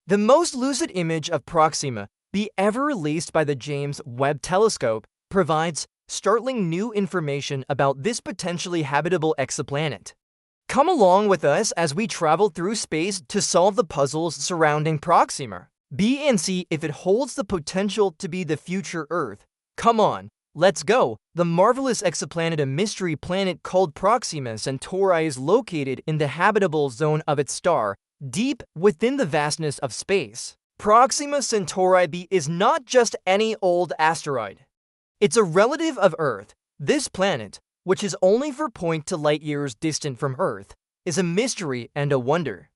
The most lucid image of Proxima be ever released by the James Webb Telescope provides startling new information about this potentially habitable exoplanet. Come along with us as we travel through space to solve the puzzles surrounding Proxima. B and see if it holds the potential to be the future Earth. Come on, let's go! The marvelous exoplanet, a mystery planet called Proxima Centauri, is located in the habitable zone of its star, deep within the vastness of space. Proxima Centauri b is not just any old asteroid. It's a relative of Earth. This planet, which is only 4 light years distant from Earth, is a mystery and a wonder.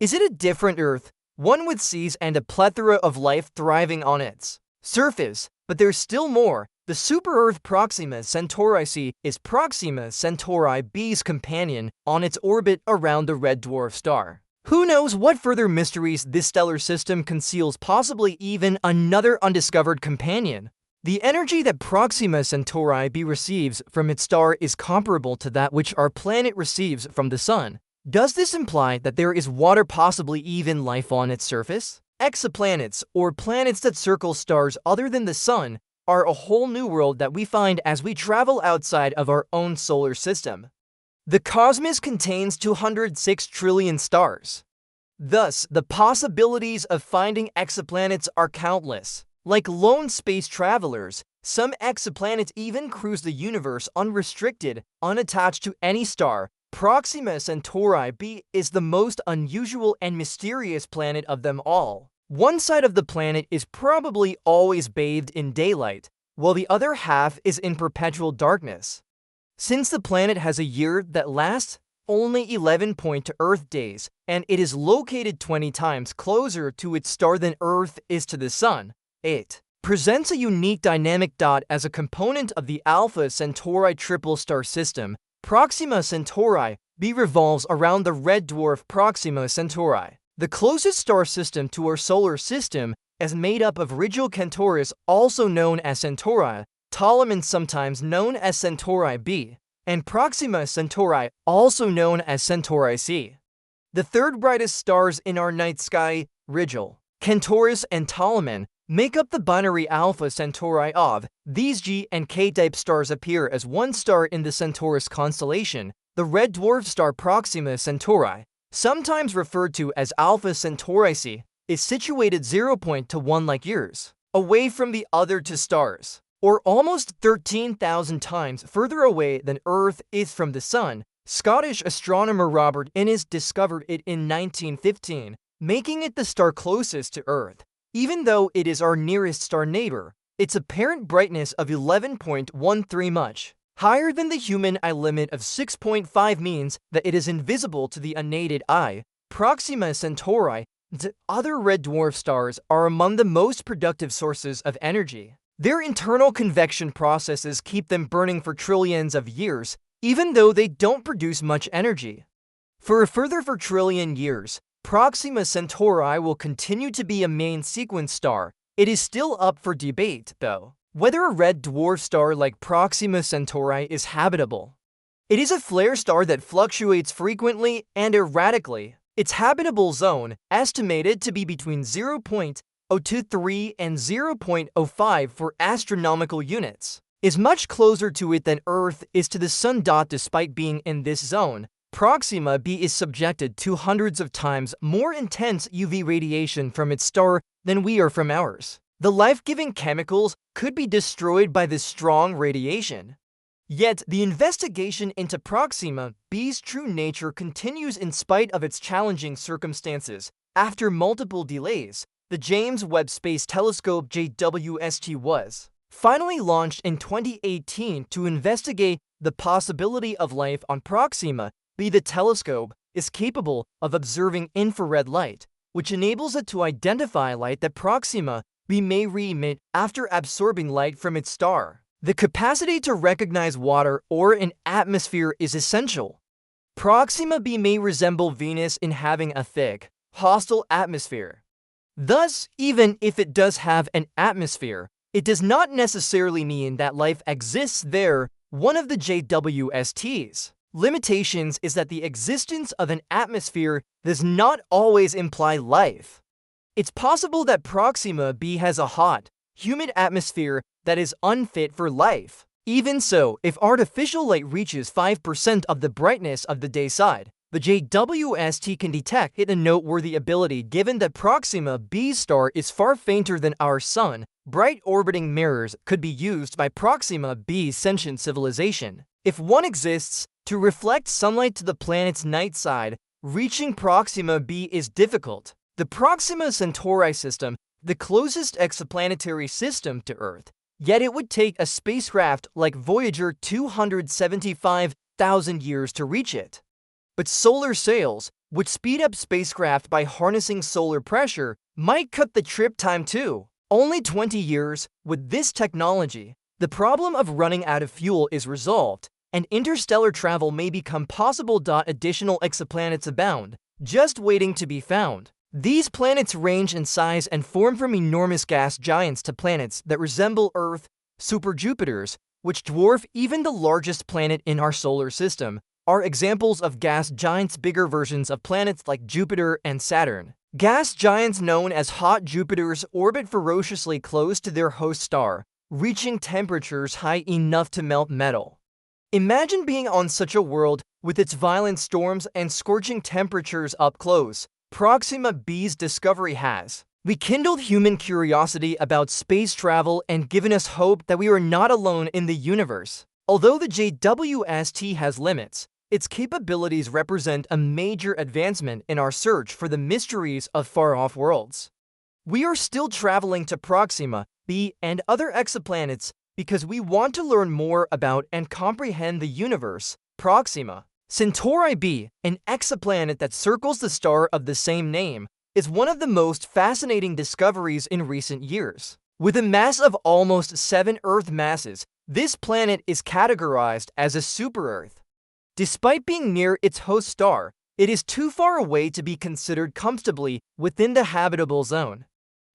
Is it a different Earth, one with seas and a plethora of life thriving on its surface? But there's still more. The super-Earth Proxima Centauri c is Proxima Centauri b's companion on its orbit around the red dwarf star. Who knows what further mysteries this stellar system conceals, possibly even another undiscovered companion. The energy that Proxima Centauri b receives from its star is comparable to that which our planet receives from the Sun. Does this imply that there is water, possibly even life on its surface? Exoplanets, or planets that circle stars other than the Sun, are a whole new world that we find as we travel outside of our own solar system. The cosmos contains 206 trillion stars. Thus, the possibilities of finding exoplanets are countless. Like lone space travelers, some exoplanets even cruise the universe unrestricted, unattached to any star. Proxima Centauri b is the most unusual and mysterious planet of them all. One side of the planet is probably always bathed in daylight, while the other half is in perpetual darkness. Since the planet has a year that lasts only 11 Earth days, and it is located 20 times closer to its star than Earth is to the Sun, it presents a unique dynamic. As a component of the Alpha Centauri triple star system, Proxima Centauri b revolves around the red dwarf Proxima Centauri. The closest star system to our solar system is made up of Rigil Kentaurus, also known as Centauri, Ptolemy, sometimes known as Centauri b, and Proxima Centauri, also known as Centauri c. The third brightest stars in our night sky, Rigil, Kentaurus, and Ptolemy, make up the binary Alpha Centauri of. These G and K-type stars appear as one star in the Centaurus constellation. The red dwarf star Proxima Centauri, sometimes referred to as Alpha Centauri c, is situated 0 to 1 light years away from the other two stars, or almost 13,000 times further away than Earth is from the Sun. Scottish astronomer Robert Innes discovered it in 1915, making it the star closest to Earth. Even though it is our nearest star neighbor, its apparent brightness of 11.13 much higher than the human eye limit of 6.5 means that it is invisible to the unaided eye. Proxima Centauri and other red dwarf stars are among the most productive sources of energy. Their internal convection processes keep them burning for trillions of years, even though they don't produce much energy. For a further 4 trillion years, Proxima Centauri will continue to be a main sequence star. It is still up for debate, though, whether a red dwarf star like Proxima Centauri is habitable. It is a flare star that fluctuates frequently and erratically. Its habitable zone, estimated to be between 0.023 and 0.05 for astronomical units, is much closer to it than Earth is to the Sun. Despite being in this zone, Proxima b is subjected to hundreds of times more intense UV radiation from its star than we are from ours. The life-giving chemicals could be destroyed by this strong radiation. Yet, the investigation into Proxima b's true nature continues in spite of its challenging circumstances. After multiple delays, the James Webb Space Telescope JWST was finally launched in 2018 to investigate the possibility of life on Proxima b. The telescope is capable of observing infrared light, which enables it to identify light that Proxima b may re-emit after absorbing light from its star. The capacity to recognize water or an atmosphere is essential. Proxima b may resemble Venus in having a thick, hostile atmosphere. Thus, even if it does have an atmosphere, it does not necessarily mean that life exists there. One of the JWST's limitations is that the existence of an atmosphere does not always imply life. It's possible that Proxima b has a hot, humid atmosphere that is unfit for life. Even so, if artificial light reaches 5% of the brightness of the day side, the JWST can detect it, a noteworthy ability given that Proxima b's star is far fainter than our Sun. Bright orbiting mirrors could be used by Proxima b's sentient civilization. If one exists, to reflect sunlight to the planet's night side, reaching Proxima b is difficult. The Proxima Centauri system, the closest exoplanetary system to Earth, yet it would take a spacecraft like Voyager 275,000 years to reach it. But solar sails, which speed up spacecraft by harnessing solar pressure, might cut the trip time too. Only 20 years. With this technology, the problem of running out of fuel is resolved, and interstellar travel may become possible. Additional exoplanets abound, just waiting to be found. These planets range in size and form from enormous gas giants to planets that resemble Earth, superjupiters, which dwarf even the largest planet in our solar system, are examples of gas giants. Bigger versions of planets like Jupiter and Saturn. Gas giants known as hot Jupiters orbit ferociously close to their host star, reaching temperatures high enough to melt metal. Imagine being on such a world with its violent storms and scorching temperatures up close. Proxima b's discovery has rekindled human curiosity about space travel and given us hope that we are not alone in the universe. Although the JWST has limits, its capabilities represent a major advancement in our search for the mysteries of far-off worlds. We are still traveling to Proxima b and other exoplanets because we want to learn more about and comprehend the universe. Proxima Centauri b, an exoplanet that circles the star of the same name, is one of the most fascinating discoveries in recent years. With a mass of almost 7 Earth masses, this planet is categorized as a super-Earth. Despite being near its host star, it is too far away to be considered comfortably within the habitable zone.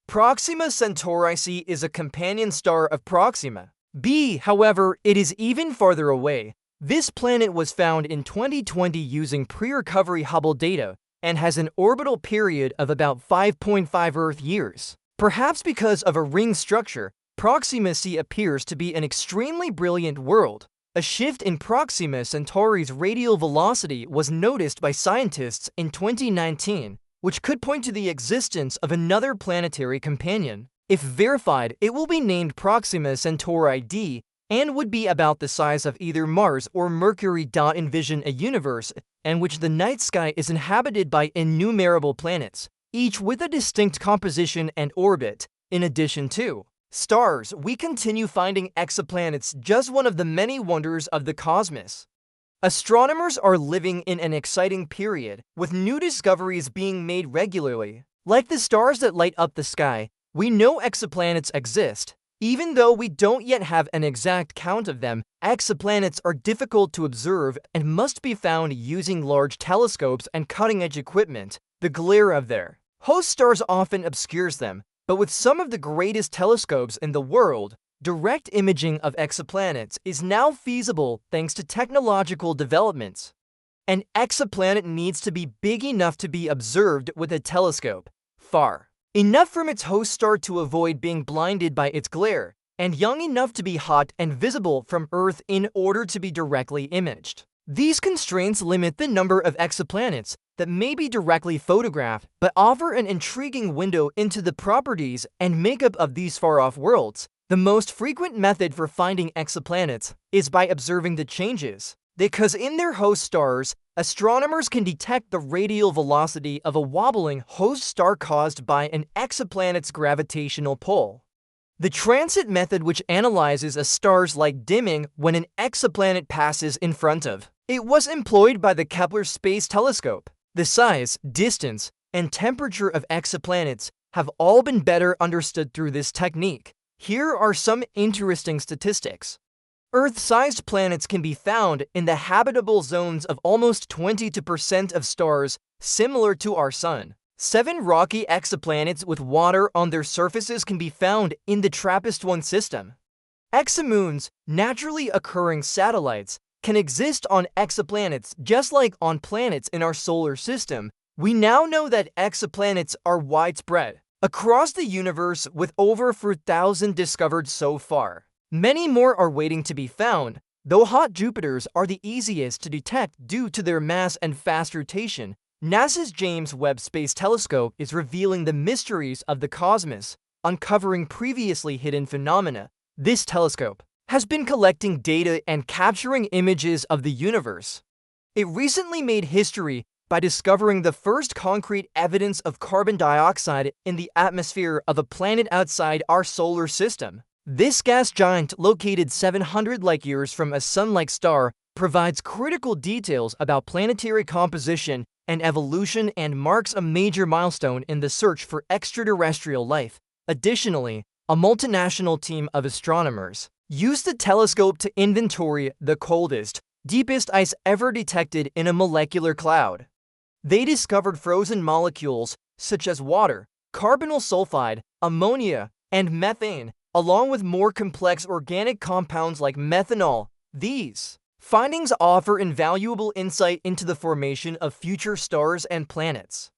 Proxima Centauri c is a companion star of Proxima b, however, it is even farther away. This planet was found in 2020 using pre-recovery Hubble data and has an orbital period of about 5.5 Earth years. Perhaps because of a ring structure, Proxima c appears to be an extremely brilliant world. A shift in Proxima Centauri's radial velocity was noticed by scientists in 2019, which could point to the existence of another planetary companion. If verified, it will be named Proxima Centauri d and would be about the size of either Mars or Mercury. Envision a universe in which the night sky is inhabited by innumerable planets, each with a distinct composition and orbit. In addition to stars, we continue finding exoplanets, just one of the many wonders of the cosmos. Astronomers are living in an exciting period, with new discoveries being made regularly. Like the stars that light up the sky, we know exoplanets exist. Even though we don't yet have an exact count of them, exoplanets are difficult to observe and must be found using large telescopes and cutting-edge equipment. The glare of their host stars often obscures them, but with some of the greatest telescopes in the world, direct imaging of exoplanets is now feasible thanks to technological developments. An exoplanet needs to be big enough to be observed with a telescope, far enough from its host star to avoid being blinded by its glare, and young enough to be hot and visible from Earth in order to be directly imaged. These constraints limit the number of exoplanets that may be directly photographed, but offer an intriguing window into the properties and makeup of these far-off worlds. The most frequent method for finding exoplanets is by observing the changes, because in their host stars, astronomers can detect the radial velocity of a wobbling host star caused by an exoplanet's gravitational pull. The transit method, which analyzes a star's light dimming when an exoplanet passes in front of it, was employed by the Kepler Space Telescope. The size, distance, and temperature of exoplanets have all been better understood through this technique. Here are some interesting statistics. Earth-sized planets can be found in the habitable zones of almost 22% of stars similar to our Sun. 7 rocky exoplanets with water on their surfaces can be found in the TRAPPIST-1 system. Exomoons, naturally occurring satellites, can exist on exoplanets just like on planets in our solar system. We now know that exoplanets are widespread. across the universe with over 4,000 discovered so far. Many more are waiting to be found, though hot Jupiters are the easiest to detect due to their mass and fast rotation. NASA's James Webb Space Telescope is revealing the mysteries of the cosmos, uncovering previously hidden phenomena. This telescope has been collecting data and capturing images of the universe. It recently made history by discovering the first concrete evidence of carbon dioxide in the atmosphere of a planet outside our solar system. This gas giant, located 700 light-years from a sun-like star, provides critical details about planetary composition and evolution and marks a major milestone in the search for extraterrestrial life. Additionally, a multinational team of astronomers used the telescope to inventory the coldest, deepest ice ever detected in a molecular cloud. They discovered frozen molecules such as water, carbonyl sulfide, ammonia, and methane, along with more complex organic compounds like methanol. These findings offer invaluable insight into the formation of future stars and planets.